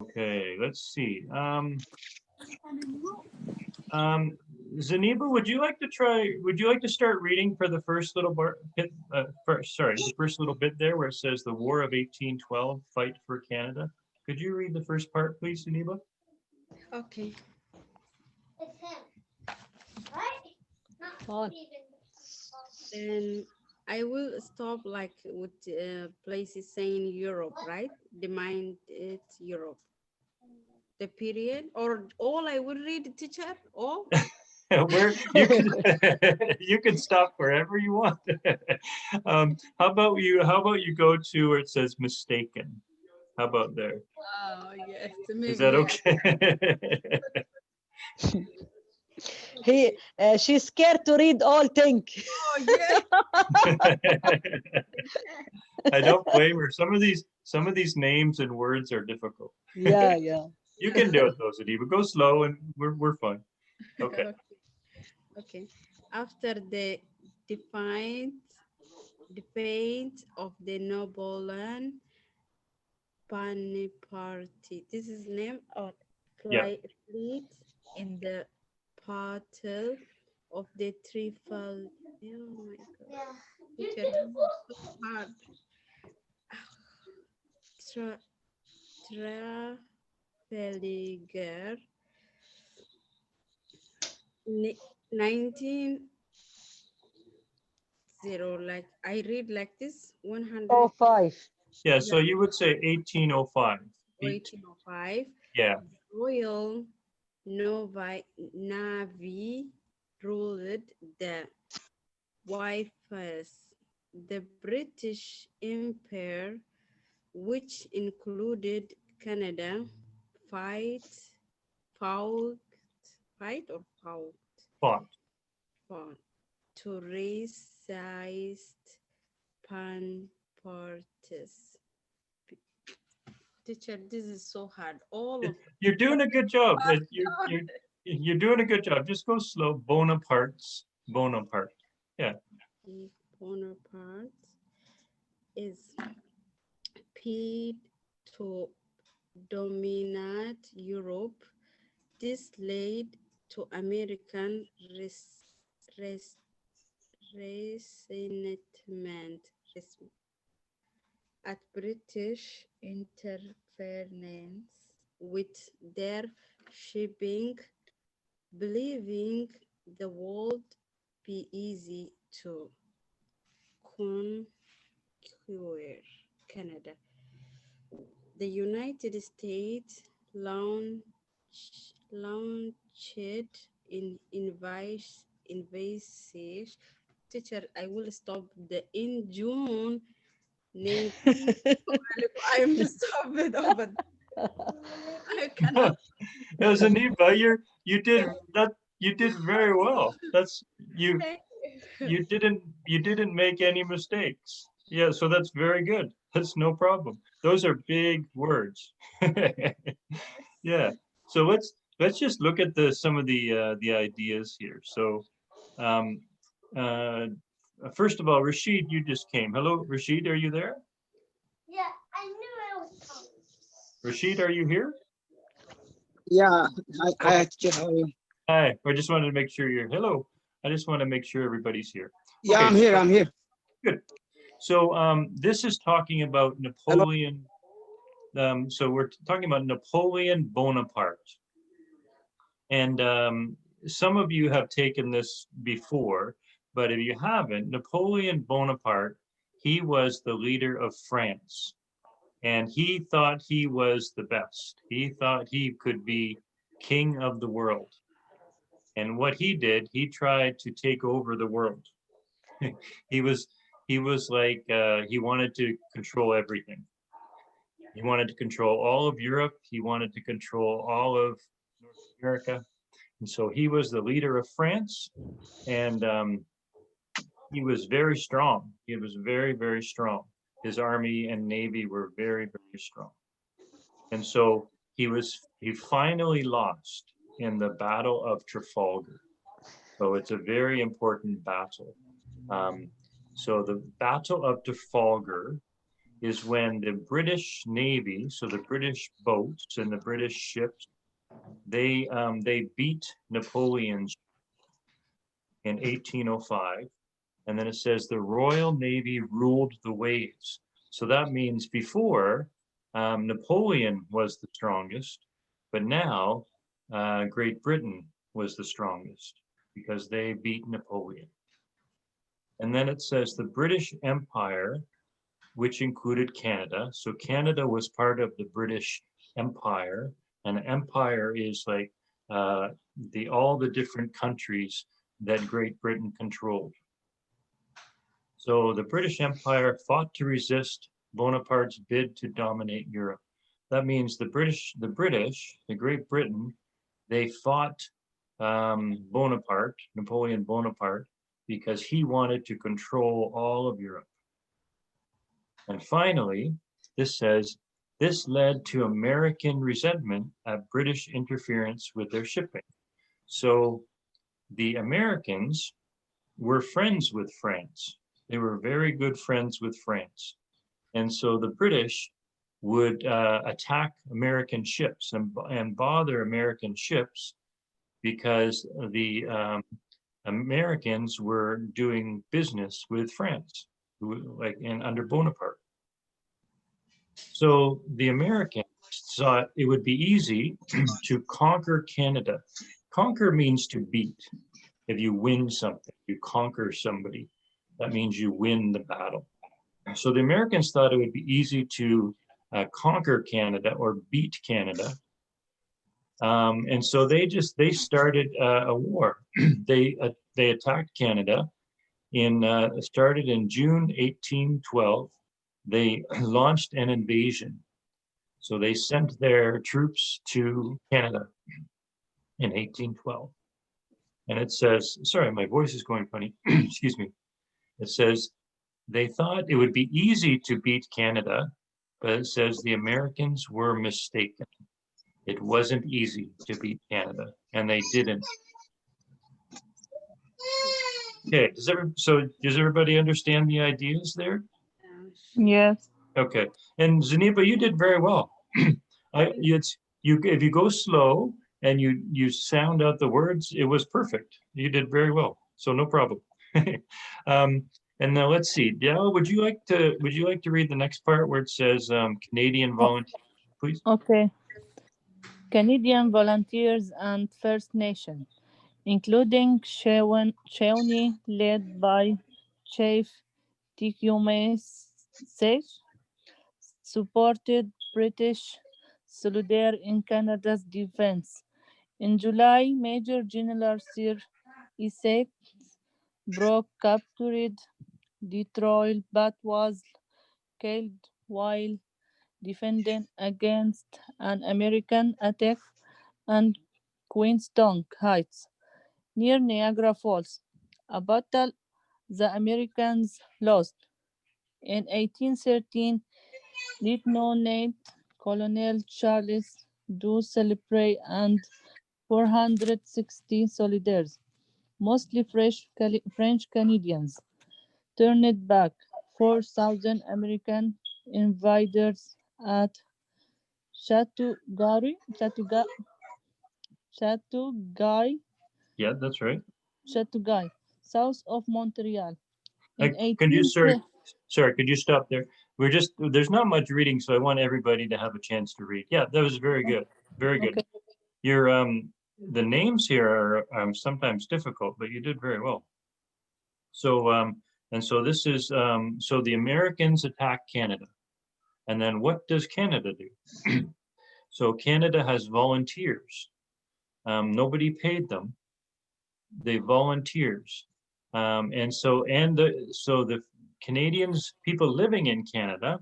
Okay, let's see. Zaniba, would you like to try? Would you like to start reading for the first little bit? The first little bit there where it says the War of 1812, fight for Canada. Could you read the first part, please, Zaniba? Okay. It's him, right? Not On. And I will stop like with places saying Europe, right? The mind it's Europe. The period or all I will read, teacher. All Where you can you can stop wherever you want. How about you go to where it says mistaken? How about there? oh yes, Is that maybe yes. okay? She's scared to read all things. Oh yes. I don't blame her. Some of these names and words are difficult. Yeah, yeah. You can do it though, Zadiba. Go slow and we're fine. Okay. Okay. Okay. After the defiant defeat of the Napoleon Bonaparte, this is name of Yeah. fleet in the battle of the Trifle. Oh my God. Yeah. Teacher, this is so hard. Tra- Trafalgar, 19 0. Like I read like this 100 Oh, five. Yeah. yeah, So you would say 1805. 1805. Yeah. Royal Navy ruled the Wifes. The British Empire, which included Canada, fight, fought, fight or fought, Font. fought to racist panpartists. Teacher, this is so hard. All of You're doing a good job. God. You're doing a good job. Just go slow. Bonaparte's Bonaparte. Yeah. Bonaparte is paid to dominate Europe. This led to American res- resentment at British interference with their shipping, believing the world be easy to conquer Canada. The United States launched in invasive. Teacher, I will stop the in June 1912. I am stupid over. I cannot. As Aniba, you did that. You did very well. That's you. Thank you. You didn't make any mistakes. Yeah. So that's very good. That's no problem. Those are big words. Yeah. So let's just look at some of the ideas here. So um, uh, first of all, Rashid, you just came. Hello, Rashid. Are you there? Yeah, I knew I was coming. Rashid, are you here? Yeah, Okay. teacher, how are you? Hi. I just wanted to make sure you're hello. I just want to make sure everybody's here. Yeah, Okay, I'm here. so I'm here. good. So this is talking about Hello. Napoleon. So we're talking about Napoleon Bonaparte. And some of you have taken this before, but if you haven't, Napoleon Bonaparte, he was the leader of France. And he thought he was the best. He thought he could be king of the world. And what he did, he tried to take over the world. he was he was like he wanted to control everything. He wanted to control all of Europe. He wanted to control all of North America. And so he was the leader of France, and he was very strong. He was very, very strong. His army and navy were very, very strong. And so he finally lost in the Battle of Trafalgar. So it's a very important battle. Um, so the Battle of Trafalgar is when the British Navy, so the British boats and the British ships, they beat Napoleon in 1805. And then it says the Royal Navy ruled the waves. So that means before Napoleon was the strongest, but now Great Britain was the strongest because they beat Napoleon. And then it says the British Empire, which included Canada. So Canada was part of the British Empire, and empire is like all the different countries that Great Britain controlled. So the British Empire fought to resist Bonaparte's bid to dominate Europe. That means the Great Britain, they fought Napoleon Bonaparte, because he wanted to control all of Europe. And finally, this says, this led to American resentment at British interference with their shipping. So the Americans were friends with France. They were very good friends with France. And so the British would attack American ships and bother American ships because the Americans were doing business with France, under Bonaparte. So the Americans thought it would be easy to conquer Canada. Conquer means to beat. If you win something, you conquer somebody, that means you win the battle. So the Americans thought it would be easy to conquer Canada or beat Canada. And so they started a war. They attacked Canada started in June 1812. They launched an invasion. So they sent their troops to Canada in 1812. And it says, sorry, my voice is going funny. Excuse me. It says, they thought it would be easy to beat Canada, but it says the Americans were mistaken. It wasn't easy to beat Canada, and they didn't. Okay, does everybody understand the ideas there? Yes. Okay, and Zaniba, you did very well. If you go slow and you sound out the words, it was perfect. You did very well, so no problem. And now let's see. Dell, would you like to read the next part where it says Canadian volunteers, please? Okay. Canadian volunteers and First Nation, including Shawnee, led by Chief Tecumseh, supported British soldiers in Canada's defense. In July, Major General Sir Isaac Brock captured Detroit but was killed while defending against an American attack on Queenstown Heights, near Niagara Falls, a battle the Americans lost. In 1813, Lieutenant Colonel Charles Du Celebre and 460 soldiers, mostly French Canadians, turned back 4,000 American invaders at Chateauguay, Yeah, that's right. south of Montreal. Could you, could you stop there? There's not much reading, so I want everybody to have a chance to read. Yeah, that was very good. Very good. Okay. Your the names here are sometimes difficult, but you did very well. So and so this is so the Americans attack Canada. And then what does Canada do? So Canada has volunteers. Nobody paid them. They volunteers. And so the Canadians, people living in Canada,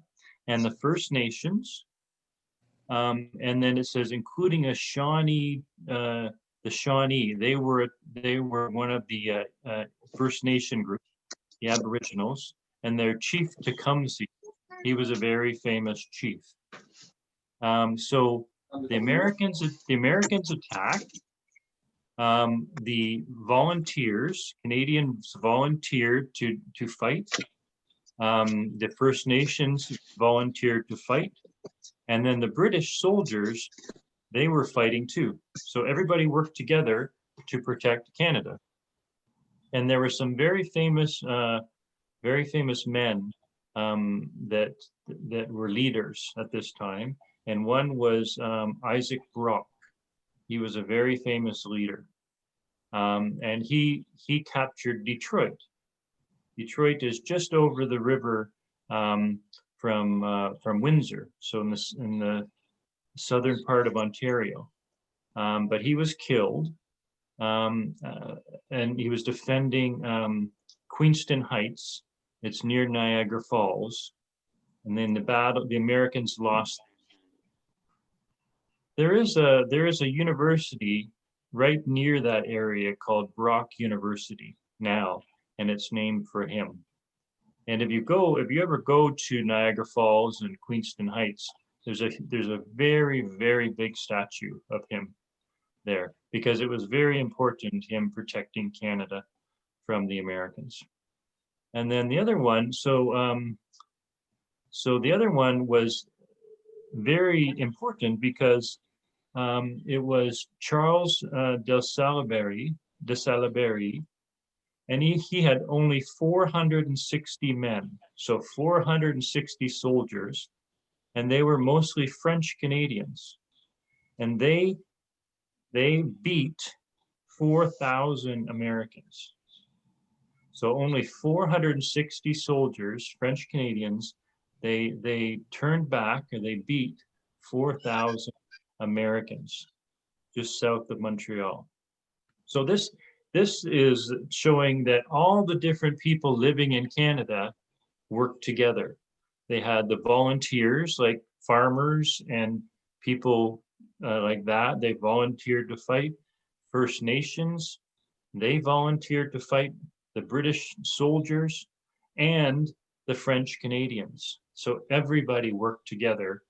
and the First Nations, and then it says including a Shawnee, the Shawnee, they were one of the First Nation group, the Aboriginals, and their chief Tecumseh, he was a very famous chief. So the Americans attacked. The volunteers, Canadians volunteered to fight. The First Nations volunteered to fight. And then the British soldiers, they were fighting too. So everybody worked together to protect Canada. And there were some very famous men that were leaders at this time. And one was Isaac Brock. He was a very famous leader. And he captured Detroit. Detroit is just over the river from Windsor, so in the southern part of Ontario. But he was killed, and he was defending Queenston Heights. It's near Niagara Falls. And then the Americans lost. There is a university right near that area called Brock University now, and it's named for him. And if you ever go to Niagara Falls and Queenston Heights, there's a very, very big statue of him there, because it was very important, him protecting Canada from the Americans. And then the other one, so the other one was very important because it was Charles de Salaberry, and he had only 460 men, so 460 soldiers, and they were mostly French Canadians, and they beat 4,000 Americans. So only 460 soldiers, French Canadians, they turned back, or they beat 4,000 Americans just south of Montreal. So this is showing that all the different people living in Canada worked together. They had the volunteers, like farmers and people like that. They volunteered to fight. First Nations, they volunteered to fight. The British soldiers and the French Canadians. So everybody worked together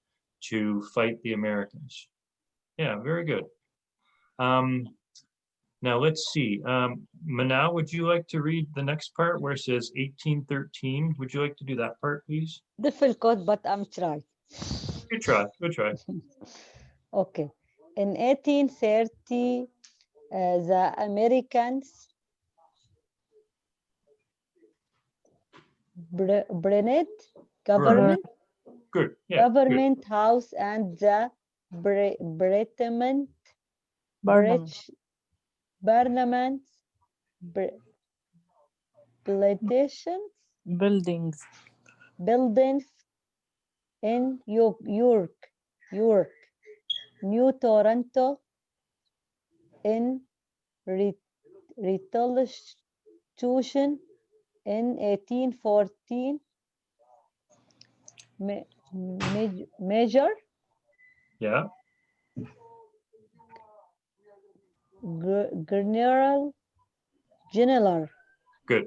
to fight the Americans. Yeah, very good. Now let's see. Manal, would you like to read the next part where it says 1813? Would you like to do that part, please? Difficult, but I'm trying. Good try, good try. Okay. In 1830, the Americans Brennett government, Good, yeah. good. government house and the Parliament, plantations, Buildings. buildings in York, New Toronto, in retaliation in 1814, Major Yeah, General good.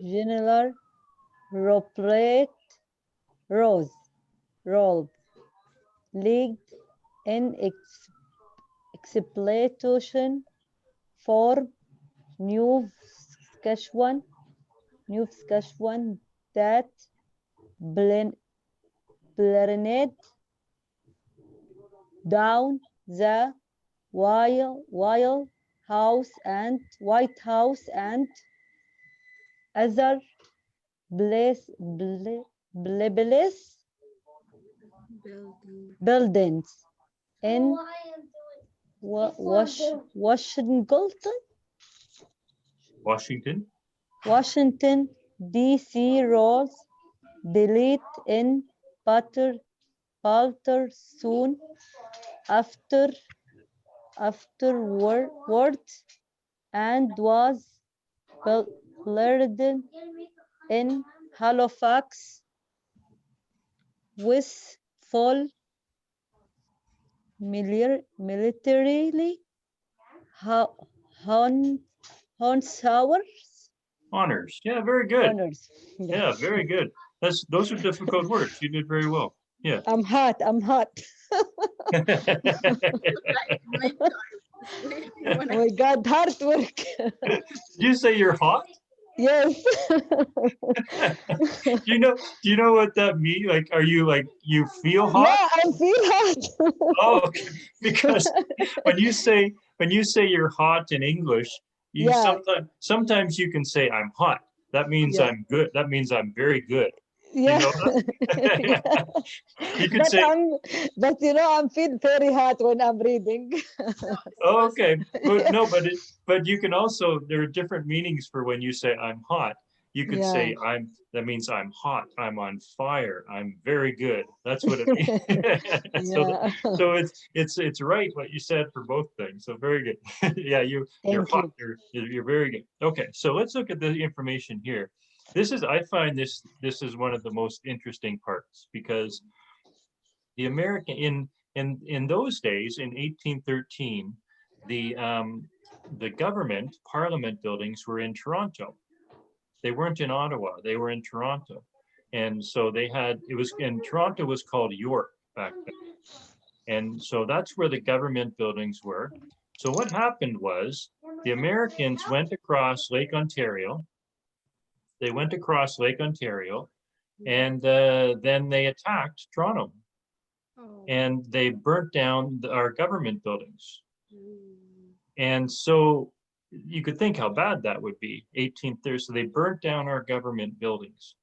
Robert Rolls leagued in exploitation for New Saskatchewan that burned down the White House and other buildings in Why am doing Washington, D.C. Rolls delete in Palter soon afterwards and was buried in Halifax with full militarily honors. Yeah, very good. honors. Yeah, very good. Those are difficult words. You did very well. Yeah. I'm hot. Did Oh my God, hard work. you say you're hot? Yes. Do you know what that means? Like, are you like, you feel hot? Yeah, I feel hot. Oh, okay. Because when you say you're hot in English, you Yeah, sometimes you can say I'm hot. That means yeah, I'm good. That means I'm very good. You yeah. know Yeah. that? You could But say, but you know, I'm feel very hot when I'm reading. oh, okay, but Yeah. no, but you can also, there are different meanings for when you say I'm hot. You could Yeah. say that means I'm hot, I'm on fire, I'm very good. That's what it means. So Yeah. it's right what you said for both things. So very good. Yeah, you're Thank hot. you. You're very good. Okay, so let's look at the information here. I find this is one of the most interesting parts because the American in those days in 1813, the government parliament buildings were in Toronto. They weren't in Ottawa. They were in Toronto, and so they had it was in Toronto was called York back then, and so that's where the government buildings were. So what happened was the Americans went across Lake Ontario. They went across Lake Ontario, and then they attacked Toronto. Oh. And they burnt down our government buildings. Mm. And so you could think how bad that would be. 1830, so they burnt down our government buildings.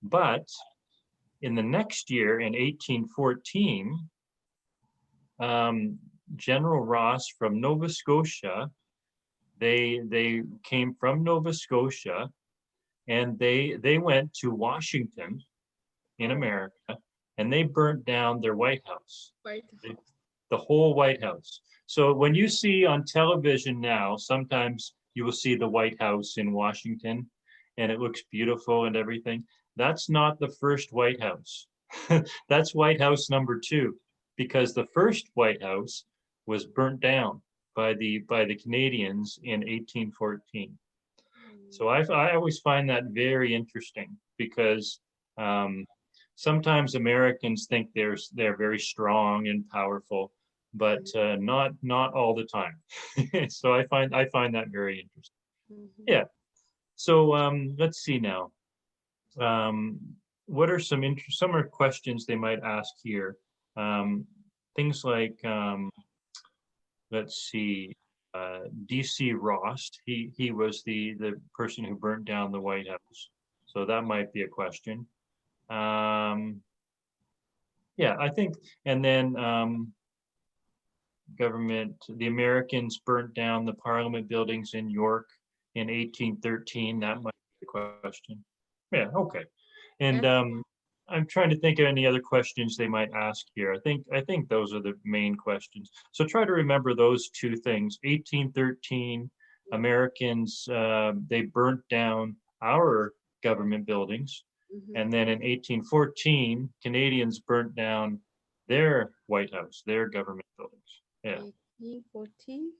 But in the next year, in 1814, General Ross from Nova Scotia, they came from Nova Scotia, and they went to Washington in America, and they burnt down their White House. White The whole White House. So when you see on television now, sometimes you will see the White House in Washington and it looks beautiful and everything. That's not the first White House. That's White House number 2, because the first White House was burnt down by the Canadians in 1814. So I always find that very interesting because sometimes Americans think they're very strong and powerful, but not all the time. So I find that very interesting. Mhm. Yeah. So let's see now. What are some are questions they might ask here? Things like let's see. DC Ross, he was the person who burnt down the White House. So that might be a question. Yeah, I think, and then the Americans burnt down the Parliament buildings in York in 1813. That might be a question. Yeah, okay. And That's I'm trying to think of any other questions they might ask here. I think those are the main questions. So try to remember those two things. 1813, Americans, they burnt down our government buildings. mhm. And then in 1814, Canadians burnt down their White House, their government buildings. Yeah. 1814.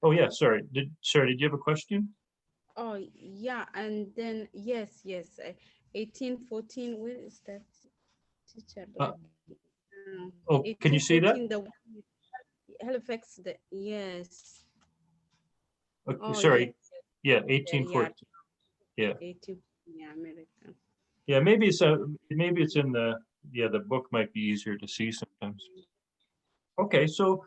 Oh yeah, sorry. Did you have a question? Oh, yeah, and then yes, 1814. Where is that teacher? Uh, Like, oh, can you see that? 1814. The Halifax. Yes. Okay, Oh, sorry. Yeah, yeah, 1814. Yeah. 18. Yeah, American. Yeah, maybe it's in the book might be easier to see sometimes. Okay, so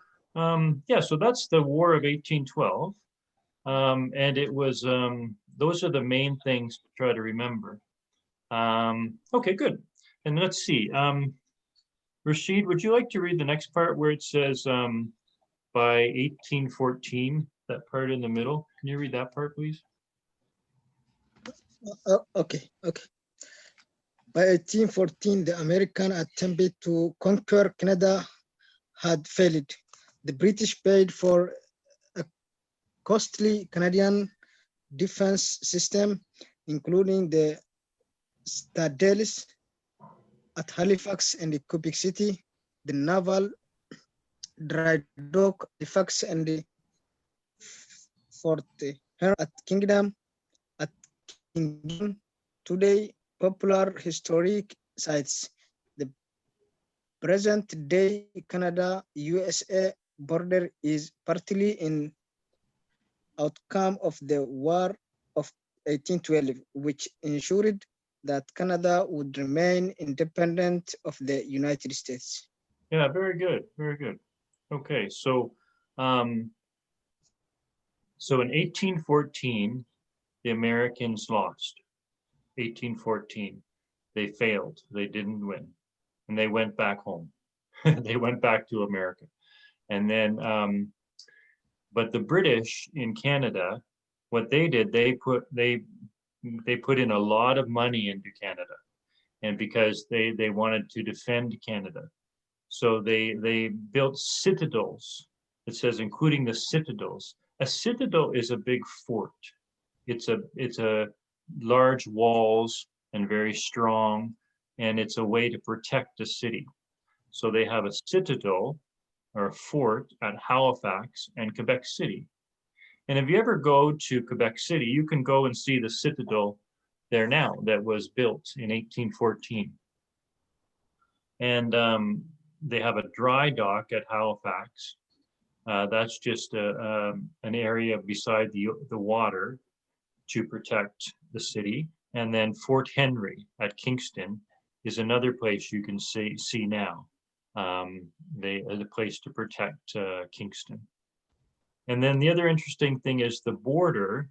yeah, so that's the War of 1812. And it was those are the main things to try to remember. Okay, good. And let's see. Rashid, would you like to read the next part where it says by 1814, that part in the middle? Can you read that part, please? Okay. By 1814, the American attempt to conquer Canada had failed. The British paid for a costly Canadian defense system, including the citadels at Halifax and Quebec City, the naval dry dock Halifax and the Fort Heron at Kingdom, today popular historic sites. The present-day Canada-USA border is partly an outcome of the War of 1812, which ensured that Canada would remain independent of the United States. Yeah, very good, very good. Okay, so so in 1814, the Americans lost. 1814, they failed, they didn't win, and they went back home. They went back to America. And then, but the British in Canada, what they did, they put in a lot of money into Canada, and because they wanted to defend Canada. So they built citadels. It says including the citadels. A citadel is a big fort. It's a large walls and very strong, and it's a way to protect a city. So they have a citadel or a fort at Halifax and Quebec City. And if you ever go to Quebec City, you can go and see the citadel there now that was built in 1814. And they have a dry dock at Halifax. That's just an area beside the water to protect the city. And then Fort Henry at Kingston is another place you can see now. They are the place to protect Kingston. And then the other interesting thing is the border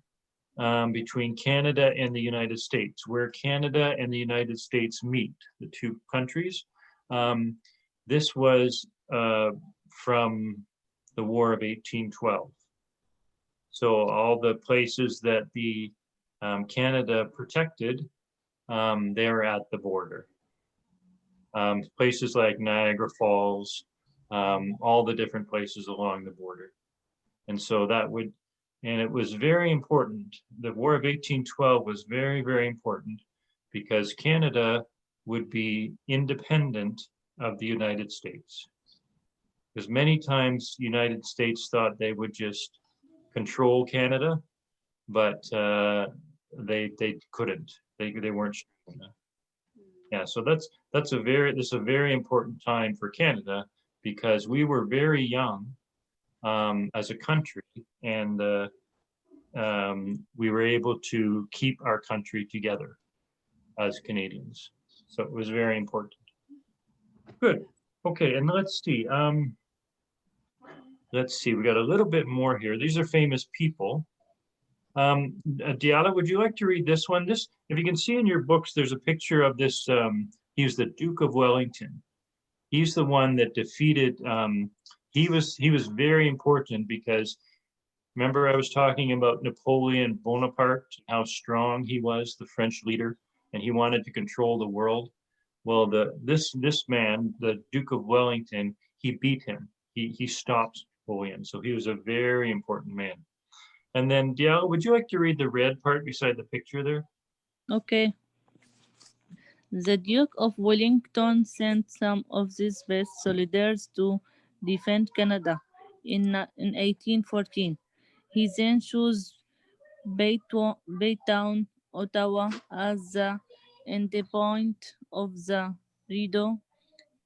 between Canada and the United States, where Canada and the United States meet, the two countries. This was from the War of 1812. So all the places that the Canada protected, they're at the border. Places like Niagara Falls, all the different places along the border. And so and it was very important. The War of 1812 was very, very important because Canada would be independent of the United States. Because many times the United States thought they would just control Canada, but they couldn't. They weren't strong enough. Yeah, so this is a very important time for Canada because we were very young as a country, and we were able to keep our country together as Canadians. So it was very important. Good. Okay, and let's see. We got a little bit more here. These are famous people. Diala, would you like to read this one? This, if you can see in your books, there's a picture of this. He's the Duke of Wellington. He's the one that defeated. He was very important because remember I was talking about Napoleon Bonaparte, how strong he was, the French leader, and he wanted to control the world. Well, this man, the Duke of Wellington, he beat him. He stopped Napoleon. So he was a very important man. And then Dial, would you like to read the red part beside the picture there? Okay. The Duke of Wellington sent some of his best soldiers to defend Canada in 1814. He then chose Baytown, Ottawa, as the endpoint of the Rideau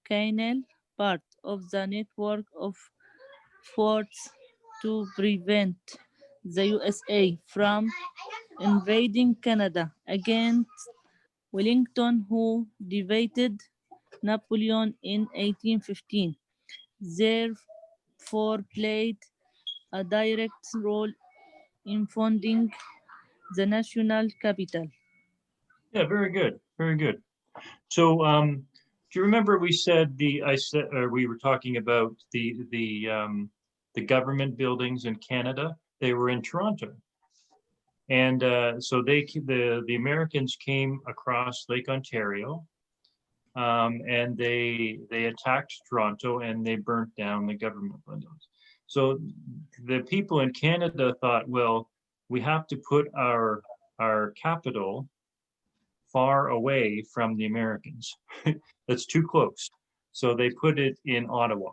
Canal, part of the network of forts to prevent the USA from invading Canada against Wellington, who defeated Napoleon in 1815. Therefore played a direct role in founding the national capital. Yeah, very good, very good. So, do you remember we were talking about the government buildings in Canada? They were in Toronto, and so the Americans came across Lake Ontario, and they attacked Toronto and they burnt down the government buildings. So the people in Canada thought, well, we have to put our capital far away from the Americans. That's too close. So they put it in Ottawa.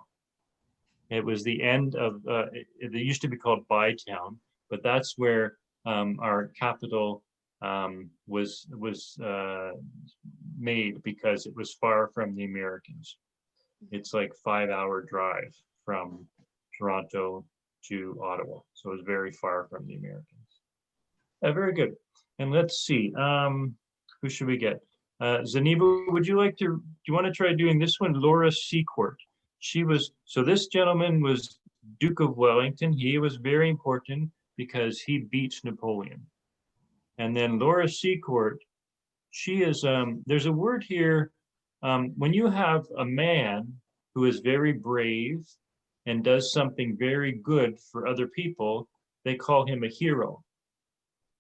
It was the end of, it used to be called Bytown, but that's where our capital was made because it was far from the Americans. It's like 5-hour drive from Toronto to Ottawa. So it was very far from the Americans. Very good. And let's see, who should we get? Zaniba, would you like to, do you want to try doing this one? Laura Seacourt. She was, so this gentleman was Duke of Wellington. He was very important because he beats Napoleon. And then Laura Seacourt, she is, there's a word here, when you have a man who is very brave and does something very good for other people, they call him a hero.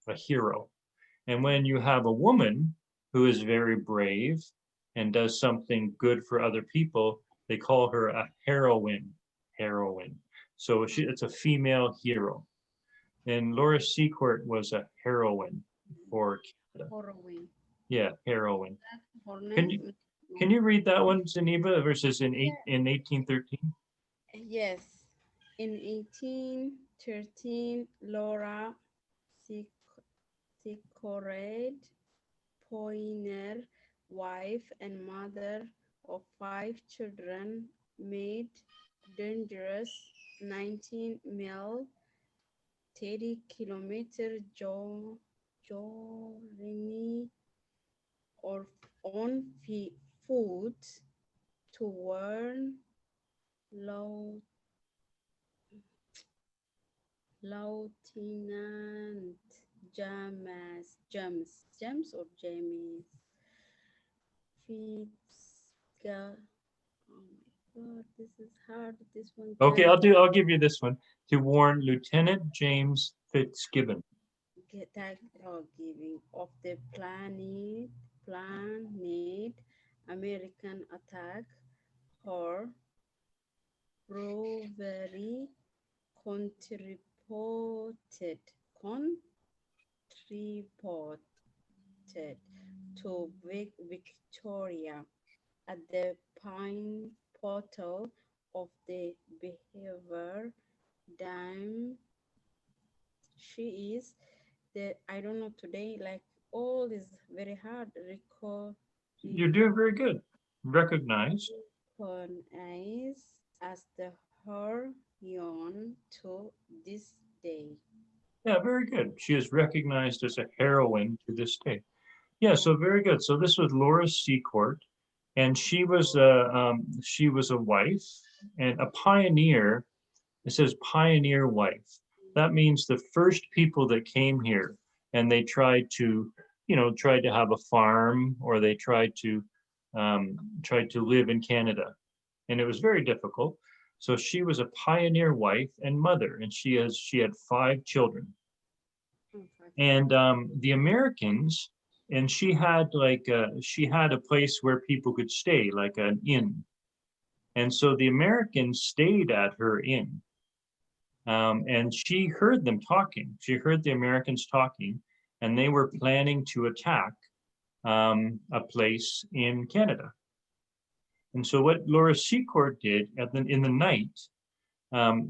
A hero. And when you have a woman who is very brave and does something good for other people, they call her a heroine. Heroine. So it's a female hero. And Laura Seacourt was a heroine for Canada. Heroine. Yeah, heroine. Her Can name? Can you read that one, Zaniba, versus in 1813? Yes. In 1813, Laura Seacourt Poiner, wife and mother of 5 children, made dangerous 19-mile 30-kilometer journey or on foot to warn Lieutenant James or James Fitzgerald. Oh my God, this is hard. This one. Okay, I'll give you this one. To warn Lieutenant James Fitzgibbon. Giving of the planned American attack or bravery contributed to Victoria at the pivotal of the behavior dam. She is the, I don't know today, like all is very hard. You're doing very good. Recognized. Recognized as the heroine to this day. Yeah, very good. She is recognized as a heroine to this day. Yeah, so very good. So this was Laura Seacourt, and she was a wife and a pioneer. It says pioneer wife. That means the first people that came here and they tried to, tried to have a farm, or they tried to live in Canada, and it was very difficult. So she was a pioneer wife and mother, and she had 5 children. And the Americans, and she had a place where people could stay, like an inn. And so the Americans stayed at her inn. And she heard them talking. She heard the Americans talking, and they were planning to attack a place in Canada. And so what Laura Seacourt did in the night,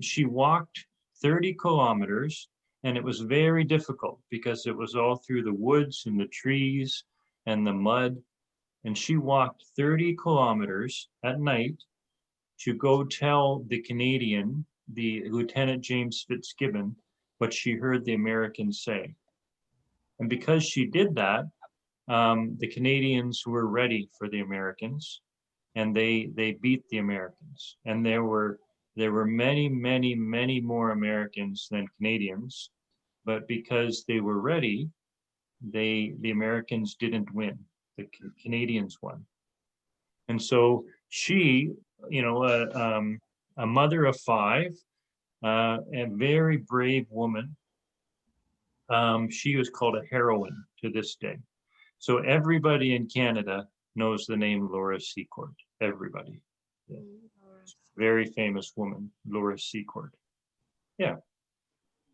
she walked 30 kilometers, and it was very difficult because it was all through the woods and the trees and the mud. And she walked 30 kilometers at night to go tell the Canadian, the Lieutenant James Fitzgibbon, what she heard the Americans say. And because she did that, the Canadians were ready for the Americans, and they beat the Americans. And there were many, many, many more Americans than Canadians, but because they were ready, the Americans didn't win. The Canadians won. And so she, a mother of 5, a very brave woman. She was called a heroine to this day. So everybody in Canada knows the name Laura Seacourt. Everybody. Yeah. Very famous woman, Laura Seacourt. Yeah.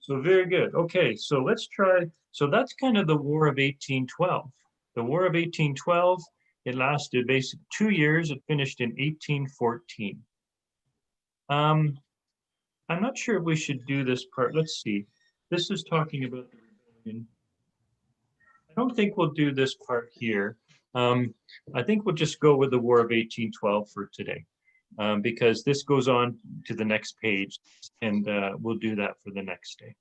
So very good. Okay, so let's try. So that's kind of the War of 1812. The War of 1812, it lasted basically 2 years. It finished in 1814. I'm not sure if we should do this part. Let's see. This is talking about the rebellion. I don't think we'll do this part here. I think we'll just go with the War of 1812 for today, because this goes on to the next page, and we'll do that for the next day.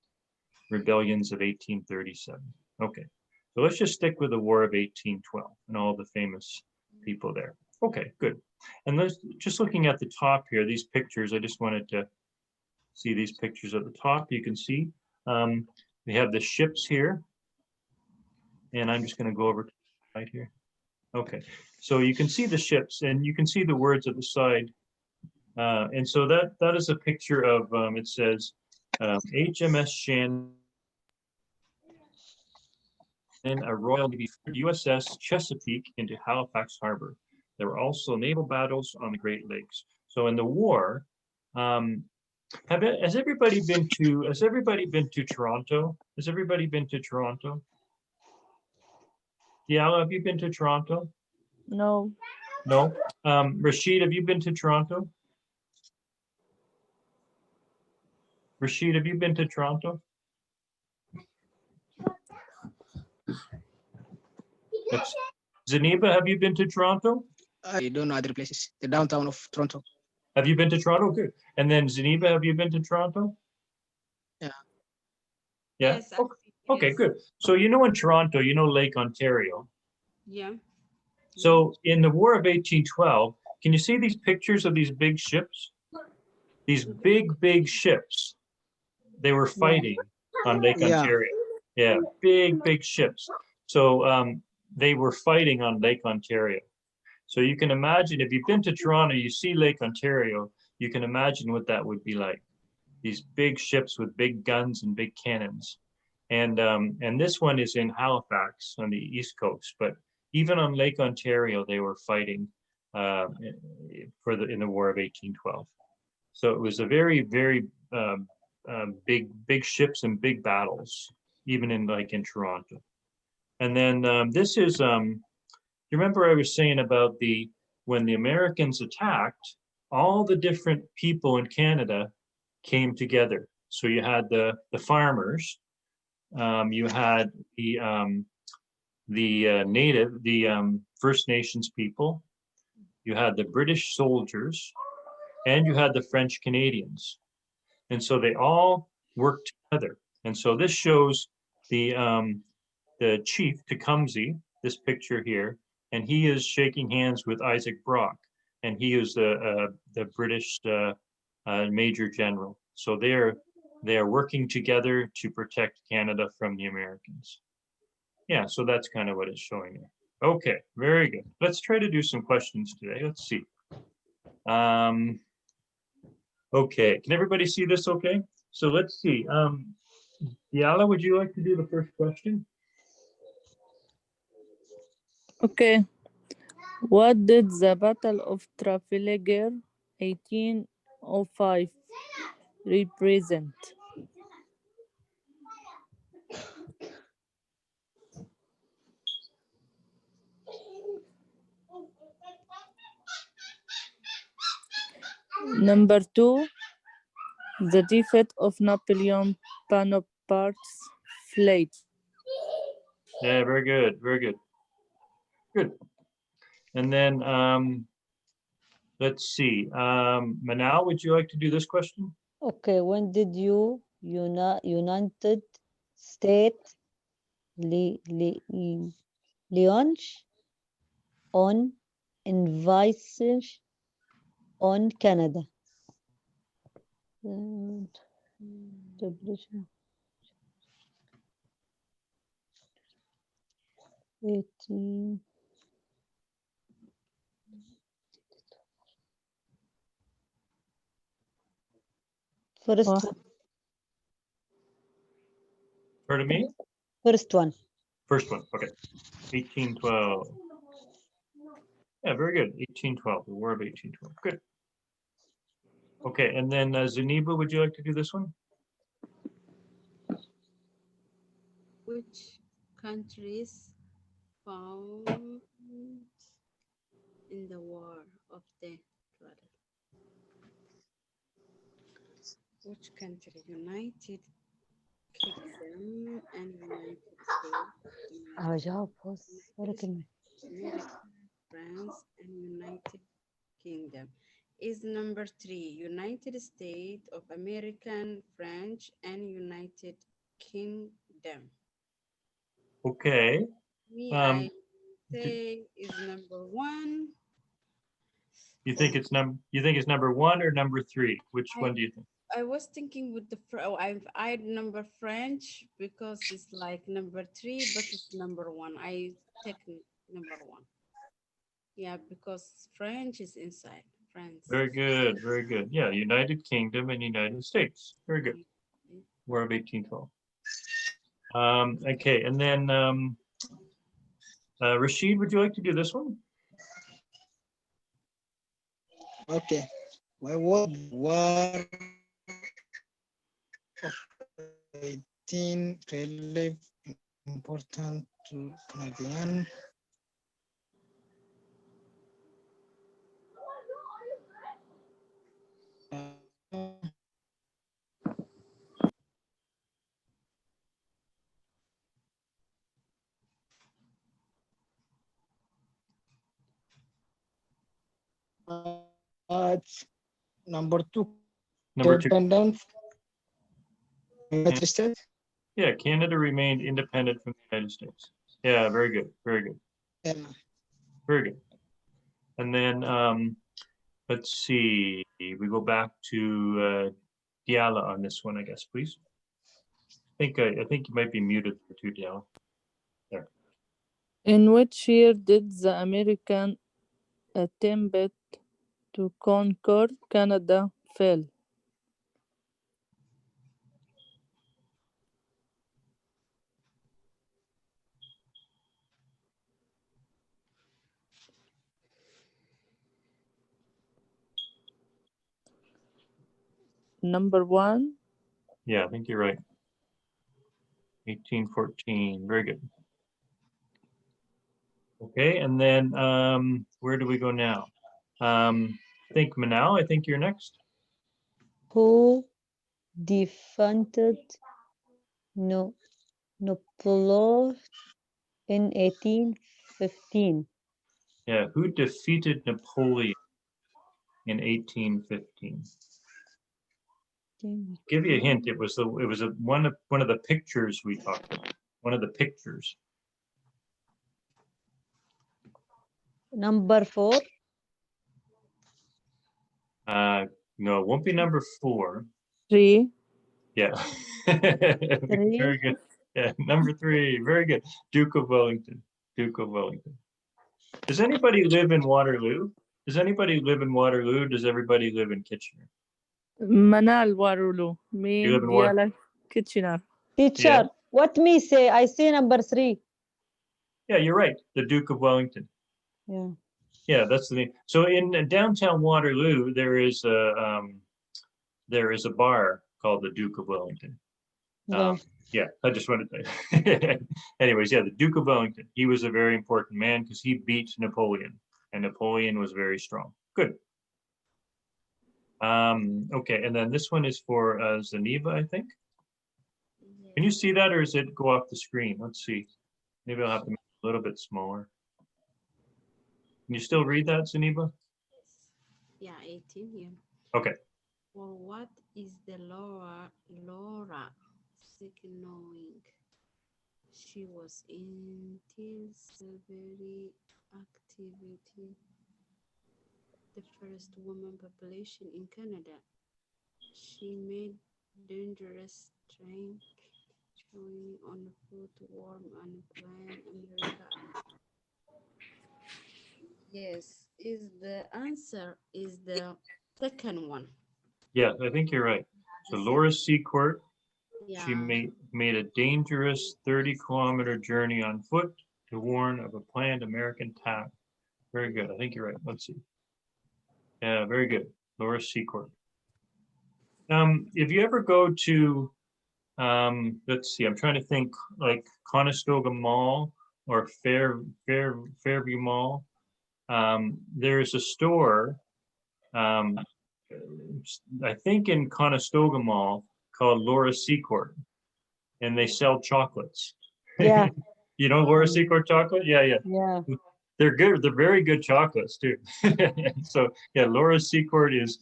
Rebellions of 1837. Okay. So let's just stick with the War of 1812 and all the famous people there. Okay, good. And let's just looking at the top here, these pictures, I just wanted to see these pictures at the top. You can see we have the ships here. And I'm just going to go over to the side here. Okay, so you can see the ships and you can see the words at the side. And so that is a picture of, it says HMS Shannon, and a Royal Navy USS Chesapeake into Halifax Harbor. There were also naval battles on the Great Lakes. So in the war, has everybody been to Toronto? Has everybody been to Toronto? Diallo, have you been to Toronto? No. No. Rashid, have you been to Toronto? Rashid, have you been to Toronto? Zaniba, have you been to Toronto? I don't know other places. The downtown of Toronto. Have you been to Toronto? Good. And then Zaniba, have you been to Toronto? Yeah. Yeah. Yes, Okay. Okay, good. So you know in Toronto, you know Lake Ontario. Yeah. So in the War of 1812, can you see these pictures of these big ships? These big ships. They were fighting on Lake Yeah. Ontario. Yeah, big ships. So they were fighting on Lake Ontario. So you can imagine if you've been to Toronto, you see Lake Ontario, you can imagine what that would be like. These big ships with big guns and big cannons. And this one is in Halifax on the East Coast, but even on Lake Ontario, they were fighting in the War of 1812. So it was a very big ships and big battles, even in Toronto. And then this is you remember I was saying about when the Americans attacked, all the different people in Canada came together. So you had the farmers, you had the First Nations people, you had the British soldiers, and you had the French Canadians. And so they all worked together. And so this shows the chief Tecumseh, this picture here, and he is shaking hands with Isaac Brock, and he is the British Major General. So they are working together to protect Canada from the Americans. Yeah, so that's kind of what it's showing there. Okay, very good. Let's try to do some questions today. Let's see. Okay, can everybody see this okay? So let's see. Yala, would you like to do the first question? Okay. What did the Battle of Trafalgar 1805 represent? Number 2, the defeat of Napoleon Bonaparte's fleet. Yeah, very good, very good. Good. And then let's see. Manal, would you like to do this question? Okay, when did United States launch on invasion on Canada? And the British 18 first What? one. Pardon me? First one. First one, okay. 1812. Yeah, very good. 1812, the War of 1812. Good. Okay, and then Zaniba, would you like to do this one? Which countries found in the War of the Blood? Which country? United Kingdom and United States. هجاوب بس ولا كلمة. America, France, and United Kingdom. Is number 3, United States of American, French, and United Kingdom. Okay. Me, Um, I say is number one. You think it's number one or number three? Which I one do you think? I was thinking with the I'd number French because it's like number three, but it's number one. I take number one. Yeah, because French is inside France. Very good, very good. Yeah, United Kingdom and United States. Very good. War of 1812. Okay, and then Rashid, would you like to do this one? Okay. Why was the war of 1812 important to Canadian? Number two, Number two. independence. United States. Yeah, Canada remained independent from the United States. Yeah, very good, very good, Yeah. very good. And then let's see, we go back to Diala on this one, I guess, please. I think you might be muted for two, Diala. There. In which year did the American attempt to conquer Canada fail? Number one, Yeah, I think you're right. 1814, very good. Okay, and then where do we go now? I think Manal, I think you're next. Who defeated Napoleon in 1815? Yeah, who defeated Napoleon in 1815? Give you a hint. It was one of the pictures we talked about. One of the pictures. Number 4. No, it won't be number 4. 3, Yeah. Very good. Yeah, number 3. Very good. Duke of Wellington. Duke of Wellington. Does anybody live in Waterloo? Does anybody live in Waterloo? Does everybody live in Kitchener? Manal Warulu, me You live in Wa- Diala Kitchener. Teacher, Yeah. what me say? I say number 3. Yeah, you're right. The Duke of Wellington. Yeah. Yeah, that's the name. So in downtown Waterloo, there is a bar called the Duke of Wellington. Yeah. Yeah, I just wanted to. Anyways, yeah, the Duke of Wellington. He was a very important man because he beat Napoleon, and Napoleon was very strong. Good. Okay, and then this one is for Zaniba, I think. Can you see that, or does it go off the screen? Let's see. Maybe I'll have to make it a little bit smaller. Can you still read that, Zaniba? Yeah, 18 here. Okay. For what is the Laura signaling? She was intense very activity. The first woman population in Canada. She made dangerous strength showing on foot warm and plan America. Yes, is the answer is the second one. Yeah, I think you're right. So The Laura Seacourt, Yeah. she made a dangerous 30-kilometer journey on foot to warn of a planned American attack. Very good. I think you're right. Let's see. Yeah, very good. Laura Seacourt. If you ever go to, let's see, I'm trying to think like Conestoga Mall or Fairview Mall. There's a store, I think in Conestoga Mall called Laura Seacourt, and they sell chocolates. Yeah. You know Laura Seacourt chocolate? Yeah, yeah. Yeah. They're good. They're very good chocolates too. So yeah, Laura Seacourt is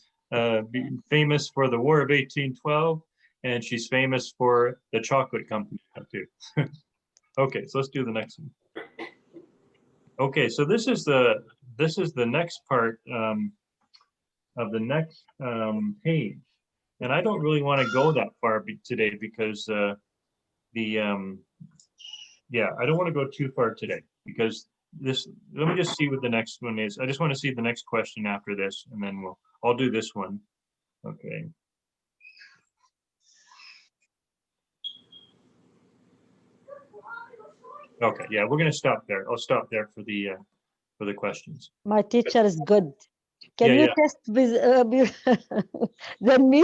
famous for the War of 1812, and she's famous for the chocolate company too. Okay, so let's do the next one. Okay, so this is the next part of the next page. And I don't really want to go that far today because yeah, I don't want to go too far today because this, let me just see what the next one is. I just want to see the next question after this, and then I'll do this one. Okay. Okay, yeah, we're gonna stop there. I'll stop there for the questions. My teacher is good. Can Yeah, you yeah. test with than me?